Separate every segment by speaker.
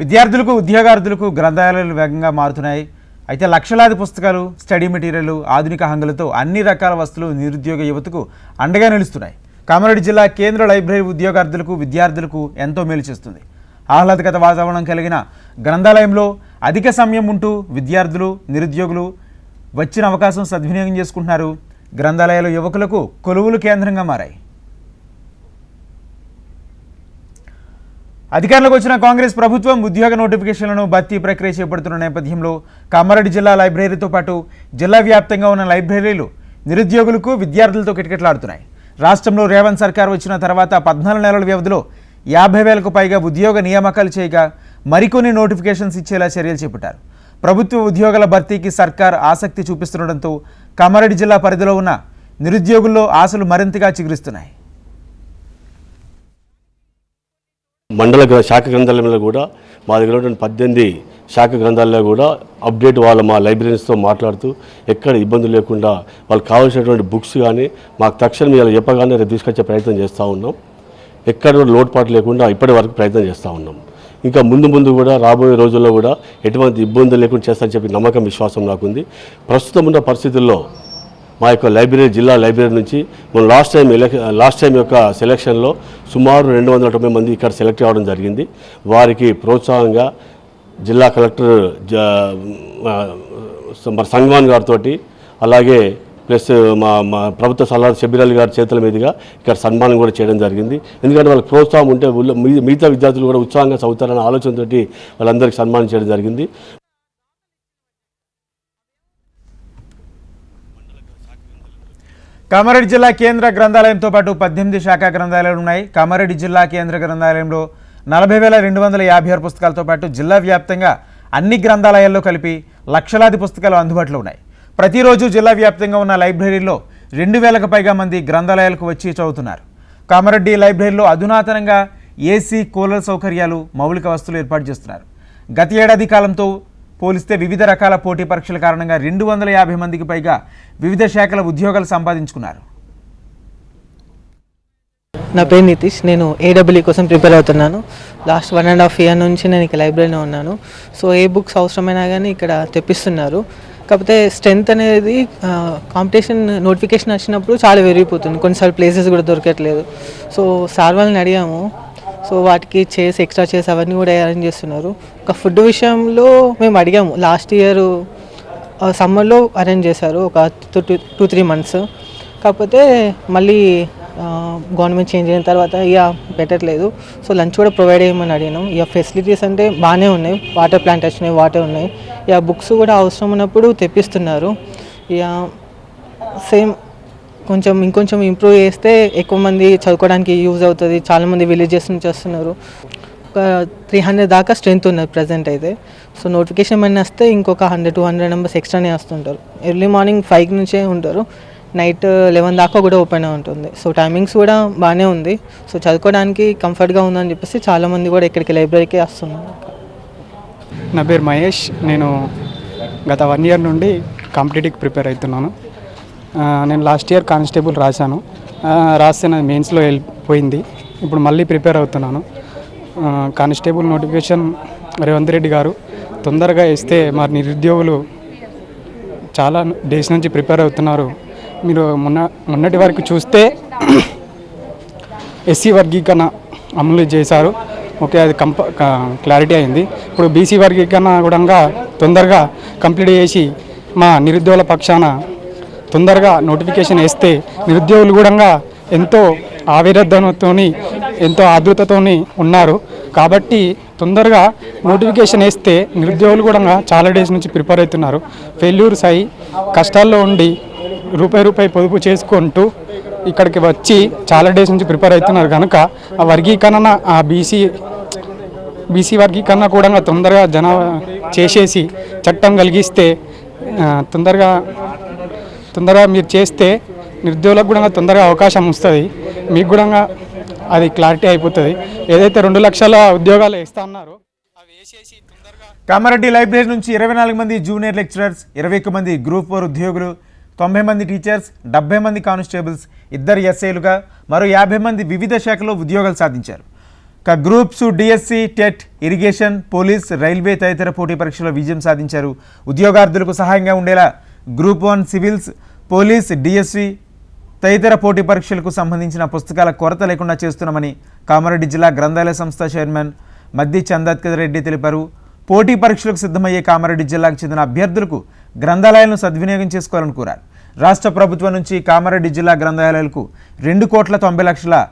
Speaker 1: విద్యార్థులకు ఉద్యోగార్థులకు గ్రంథాలయాలు వేగంగా మారుతున్నాయి. అయితే లక్షలాది పుస్తకాలు, స్టడీ మెటీరియల్, ఆధునిక హంగులతో అన్ని రకాల వస్తువులు నిరుద్యోగ యువతకు అండగా నిలుస్తున్నాయి. కామారెడ్డి జిల్లా కేంద్ర లైబ్రరీ ఉద్యోగార్థులకు, విద్యార్థులకు ఎంతో మేలు చేస్తుంది. ఆహ్లాదకర వాతావరణం కలిగిన గ్రంథాలయంలో అధిక సమయం ఉంటూ విద్యార్థులు, నిరుద్యోగులు వచ్చిన అవకాశం సద్వినియోగం చేసుకుంటున్నారు. గ్రంథాలయాలు యువకులకు కొలువులు కేంద్రంగా మారాయి. అధికారంలోకి వచ్చిన కాంగ్రెస్ ప్రభుత్వం ఉద్యోగ నోటిఫికేషన్లను భర్తీ ప్రక్రియ చేపడుతున్న నేపథ్యంలో కామారెడ్డి జిల్లా లైబ్రరీతో పాటు జిల్లా వ్యాప్తంగా ఉన్న లైబ్రరీలు నిరుద్యోగులకు, విద్యార్థులతో కిటకిటలాడుతున్నాయి. రాష్ట్రంలో రేవంత్ సర్కార్ వచ్చిన తర్వాత 14 నెలల వ్యవధిలో 50,000కు పైగా ఉద్యోగ నియామకాలు చేయగా మరికొన్ని నోటిఫికేషన్స్ ఇచ్చేలా చర్యలు చేపట్టారు. ప్రభుత్వ ఉద్యోగాల భర్తీకి సర్కార్ ఆసక్తి చూపిస్తుండటంతో కామారెడ్డి జిల్లా పరిధిలో ఉన్న నిరుద్యోగుల్లో ఆశలు మరింతగా చిగురిస్తున్నాయి.
Speaker 2: మండల శాఖ గ్రంథాలయంలో కూడా మా దగ్గర ఉన్న 18 శాఖ గ్రంథాలయంలో కూడా అప్డేట్ మా లైబ్రరీస్తో మాట్లాడుతూ ఎక్కడ ఇబ్బంది లేకుండా వాళ్ళకి కావాల్సినటువంటి బుక్స్ కానీ మాకు తక్షణం ఇలా చెప్పగానే తీసుకొచ్చే ప్రయత్నం చేస్తూ ఉన్నాం. ఎక్కడ కూడా లోటుపాటు లేకుండా ఇప్పటి వరకు ప్రయత్నం చేస్తూ ఉన్నాం. ఇంకా ముందు కూడా రాబోయే రోజుల్లో కూడా ఎటువంటి ఇబ్బందులు లేకుండా చేస్తారని చెప్పి నమ్మకం, విశ్వాసం నాకుంది. ప్రస్తుతం ఉన్న పరిస్థితుల్లో మా యొక్క లైబ్రరీ, జిల్లా లైబ్రరీ నుంచి మనం లాస్ట్ టైం యొక్క సెలక్షన్లో సుమారు 290 మంది ఇక్కడ సెలెక్ట్ అవ్వడం జరిగింది. వారికి ప్రోత్సాహంగా జిల్లా కలెక్టర్ సంగ్వాన్ గారితో, అలాగే ప్లస్ మా ప్రభుత్వ సలహా షబీర్ అలీ గారి చేతుల మీదుగా ఇక్కడ సన్మానం కూడా చేయడం జరిగింది. ఎందుకంటే వాళ్ళకి ప్రోత్సాహం ఉంటే మిగతా విద్యార్థులు కూడా ఉత్సాహంగా చదువుతారనే ఆలోచనతోటి వాళ్ళందరికీ సన్మానం చేయడం జరిగింది.
Speaker 1: కామారెడ్డి జిల్లా కేంద్ర గ్రంథాలయంతో పాటు 18 శాఖా గ్రంథాలయాలు ఉన్నాయి. కామారెడ్డి జిల్లా కేంద్ర గ్రంథాలయంలో 40,256 పుస్తకాలతో పాటు జిల్లా వ్యాప్తంగా అన్ని గ్రంథాలయాల్లో కలిపి లక్షలాది పుస్తకాలు అందుబాటులో ఉన్నాయి. ప్రతిరోజు జిల్లా వ్యాప్తంగా ఉన్న లైబ్రరీలో 2,000కు పైగా మంది గ్రంథాలయాలకు వచ్చి చదువుతున్నారు. కామారెడ్డి లైబ్రరీలో అధునాతనంగా ఏసీ, కూలర్ సౌకర్యాలు, మౌలిక వస్తువులు ఏర్పాటు చేస్తున్నారు. గత ఏడాది కాలంతో పోలిస్తే వివిధ రకాల పోటీ పరీక్షల కారణంగా 250 మందికి పైగా వివిధ శాఖల ఉద్యోగాలు సంపాదించుకున్నారు.
Speaker 3: నా పేరు నితీష్. నేను ఏడబ్ల్యూ కోసం ప్రిపేర్ అవుతున్నాను. లాస్ట్ 1.5 ఇయర్ నుంచి నేను ఇక్కడ లైబ్రరీలో ఉన్నాను. సో ఏ బుక్స్ అవసరమైనా కానీ ఇక్కడ తెప్పిస్తున్నారు. కాకపోతే స్ట్రెంత్ అనేది కాంపిటీషన్ నోటిఫికేషన్ వచ్చినప్పుడు చాలా పెరిగిపోతుంది. కొన్నిసార్లు ప్లేసెస్ కూడా దొరకట్లేదు. సో సార్ వాళ్ళని అడిగాము. సో వాటికి చైర్స్, ఎక్స్ట్రా చైర్స్ అవన్నీ కూడా అరేంజ్ చేస్తున్నారు. ఒక ఫుడ్ విషయంలో మేము అడిగాము. లాస్ట్ ఇయర్ సమ్మర్లో అరేంజ్ చేశారు ఒక 2-3 మంత్స్. కాకపోతే మళ్ళీ గవర్నమెంట్ చేంజ్ అయిన తర్వాత ఇక పెట్టట్లేదు. సో లంచ్ కూడా ప్రొవైడ్ చేయమని అడిగినాం. ఇక ఫెసిలిటీస్ అంటే బాగానే ఉన్నాయి. వాటర్ ప్లాంట్ వచ్చినాయి, వాటర్ ఉన్నాయి. ఇక బుక్స్ కూడా అవసరం ఉన్నప్పుడు తెప్పిస్తున్నారు. ఇక సేమ్ ఇంకొంచెం ఇంప్రూవ్ చేస్తే ఎక్కువ మంది చదువుకోవడానికి యూజ్ అవుతుంది. చాలామంది విలేజెస్ నుంచి వస్తున్నారు. ఒక 300 దాకా స్ట్రెంత్ ఉన్నది ప్రజెంట్ అయితే. సో నోటిఫికేషన్ ఏమైనా వస్తే ఇంకొక 100-200 మెంబర్స్ ఎక్స్ట్రానే వస్తుంటారు. ఎర్లీ మార్నింగ్ 5 నుంచే ఉంటారు, నైట్ 11 దాకా కూడా ఓపెన్ ఉంటుంది. సో టైమింగ్స్ కూడా బాగానే ఉంది. సో చదువుకోవడానికి కంఫర్ట్గా ఉందని చెప్పేసి చాలామంది కూడా ఇక్కడికి లైబ్రరీకి వస్తున్నారు.
Speaker 4: నా పేరు మహేష్. నేను గత 1 ఇయర్ నుండి కాంపిటేటివ్కి ప్రిపేర్ అవుతున్నాను. నేను లాస్ట్ ఇయర్ కానిస్టేబుల్ రాశాను. రాస్తే నాది మెయిన్స్లో వెళ్ళిపోయింది. ఇప్పుడు మళ్ళీ ప్రిపేర్ అవుతున్నాను. కానిస్టేబుల్ నోటిఫికేషన్ రేవంత్ రెడ్డి గారు తొందరగా ఇస్తే మరి నిరుద్యోగులు చాలా డేస్ నుంచి ప్రిపేర్ అవుతున్నారు. మీరు మొన్నటి వరకు చూస్తే ఎస్సీ వర్గీకరణ అమలు చేశారు. ఓకే, అది క్లారిటీ అయింది. ఇప్పుడు బీసీ వర్గీకరణ కూడా తొందరగా కంప్లీట్ చేసి మా నిరుద్యోగుల పక్షాన తొందరగా నోటిఫికేషన్ వేస్తే నిరుద్యోగులు కూడా ఎంతో ఆవేదనతో, ఎంతో ఆదృతతో ఉన్నారు. కాబట్టి తొందరగా నోటిఫికేషన్ వేస్తే నిరుద్యోగులు కూడా చాలా డేస్ నుంచి ప్రిపేర్ అవుతున్నారు. ఫెయిల్యూర్స్ అయ్యి కష్టాల్లో ఉండి రూపాయి పొదుపు చేసుకుంటూ ఇక్కడికి వచ్చి చాలా డేస్ నుంచి ప్రిపేర్ అవుతున్నారు. కనుక ఆ వర్గీకరణ, ఆ బీసీ వర్గీకరణ కూడా తొందరగా చేసేసి చట్టం కలిగిస్తే తొందరగా మీరు చేస్తే నిరుద్యోగులకు కూడా తొందరగా అవకాశం వస్తుంది. మీకు కూడా అది క్లారిటీ అయిపోతుంది. ఏదైతే 2 లక్షల ఉద్యోగాలు ఇస్తా ఉన్నారో అవి వేసేసి తొందరగా.
Speaker 1: కామారెడ్డి లైబ్రరీ నుంచి 24 మంది జూనియర్ లెక్చరర్స్, 21 మంది గ్రూప్ 4 ఉద్యోగులు, 90 మంది టీచర్స్, 70 మంది కానిస్టేబుల్స్, 2 ఎస్ఐలుగా మరో 50 మంది వివిధ శాఖల్లో ఉద్యోగాలు సాధించారు. Groups, DSC, TET, irrigation, police, railway తదితర పోటీ పరీక్షల్లో విజయం సాధించారు. ఉద్యోగార్థులకు సహాయంగా ఉండేలా గ్రూప్ 1 సివిల్స్, పోలీస్, డిఎస్సి తదితర పోటీ పరీక్షలకు సంబంధించిన పుస్తకాల కొరత లేకుండా చేస్తున్నామని కామారెడ్డి జిల్లా గ్రంథాలయ సంస్థ చైర్మన్ మద్ది చందాత్కర్ రెడ్డి తెలిపారు. పోటీ పరీక్షలకు సిద్ధమయ్యే కామారెడ్డి జిల్లాకు చెందిన అభ్యర్థులకు గ్రంథాలయాలను సద్వినియోగం చేసుకోవాలని కోరారు. రాష్ట్ర ప్రభుత్వం నుంచి కామారెడ్డి జిల్లా గ్రంథాలయాలకు 2,90,00,000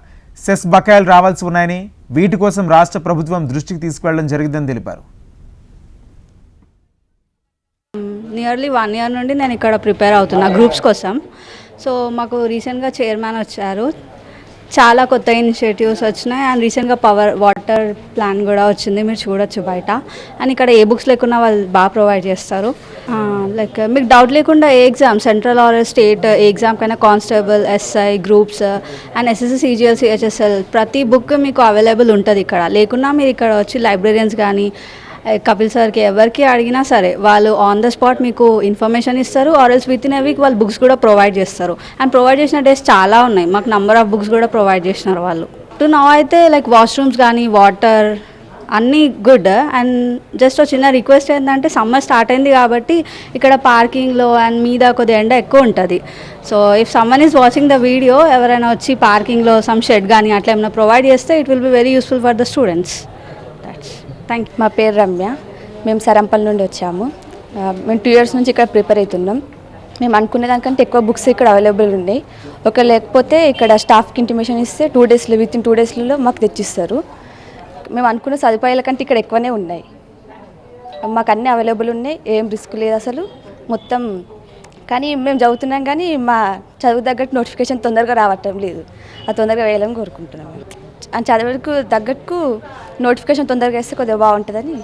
Speaker 1: సెస్ బకాయిలు రావాల్సి ఉన్నాయని, వీటి కోసం రాష్ట్ర ప్రభుత్వం దృష్టికి తీసుకువెళ్లడం జరిగిందని తెలిపారు.
Speaker 5: నియర్లీ 1 ఇయర్ నుండి నేను ఇక్కడ ప్రిపేర్ అవుతున్నా గ్రూప్స్ కోసం. సో మాకు రీసెంట్గా చైర్మన్ వచ్చారు, చాలా కొత్త ఇనిషియేటివ్స్ వచ్చినాయి అండ్ రీసెంట్గా వాటర్ ప్లాన్ కూడా వచ్చింది, మీరు చూడొచ్చు బయట. అండ్ ఇక్కడ ఏ బుక్స్ లేకున్నా వాళ్ళు బాగా ప్రొవైడ్ చేస్తారు. లైక్ మీకు డౌట్ లేకుండా ఏ ఎగ్జామ్, సెంట్రల్ ఆర్ స్టేట్ ఏ ఎగ్జామ్ కైనా constable, SI, groups and SSC, CGL, CHSL ప్రతి బుక్ మీకు అవైలబుల్ ఉంటుంది ఇక్కడ. లేకున్నా మీరు ఇక్కడ వచ్చి లైబ్రరీయన్స్ కానీ కపిల్ సార్కి ఎవరికి అడిగినా సరే వాళ్ళు ఆన్ ద స్పాట్ మీకు ఇన్ఫర్మేషన్ ఇస్తారు. ఆర్ఎల్స్ విత్ ఇన్ ఎ వీక్ వాళ్ళు బుక్స్ కూడా ప్రొవైడ్ చేస్తారు. అండ్ ప్రొవైడ్ చేసిన డేస్ చాలా ఉన్నాయి, మాకు నంబర్ ఆఫ్ బుక్స్ కూడా ప్రొవైడ్ చేసినారు వాళ్ళు. టు నౌ అయితే లైక్ వాష్రూమ్స్ కానీ వాటర్ అన్నీ గుడ్. అండ్ జస్ట్ ఒక చిన్న రిక్వెస్ట్ ఏంటంటే సమ్మర్ స్టార్ట్ అయింది కాబట్టి ఇక్కడ పార్కింగ్లో అండ్ మీద కొద్దిగా ఎండ ఎక్కువ ఉంటుంది. So if someone is watching the video, ఎవరైనా వచ్చి పార్కింగ్లో సమ్ షెడ్ కానీ అట్లా ఏమైనా ప్రొవైడ్ చేస్తే it will be very useful for the students. Thank you.
Speaker 6: మా పేరు రమ్య, మేము సరంపల్లి నుండి వచ్చాము. మేము 2 years నుంచి ఇక్కడ ప్రిపేర్ అవుతున్నాం. మేము అనుకునే దానికంటే ఎక్కువ బుక్స్ ఇక్కడ అవైలబుల్ ఉన్నాయి. ఒక లేకపోతే ఇక్కడ స్టాఫ్కి ఇంటిమేషన్ ఇస్తే 2 daysలో విత్ ఇన్ 2 daysలో మాకు తెచ్చిస్తారు. మేము అనుకున్న సదుపాయాల కంటే ఇక్కడ ఎక్కువనే ఉన్నాయి, మాకు అన్నీ అవైలబుల్ ఉన్నాయి, ఏం రిస్క్ లేదు అసలు మొత్తం. కానీ మేము చదువుతున్నాం కానీ మా చదువు తగ్గట్టు నోటిఫికేషన్ తొందరగా రావటం లేదు, అది తొందరగా వేయాలని కోరుకుంటున్నాం. చదువుకు తగ్గట్టు నోటిఫికేషన్ తొందరగా వేస్తే కొద్దిగా బాగుంటుందని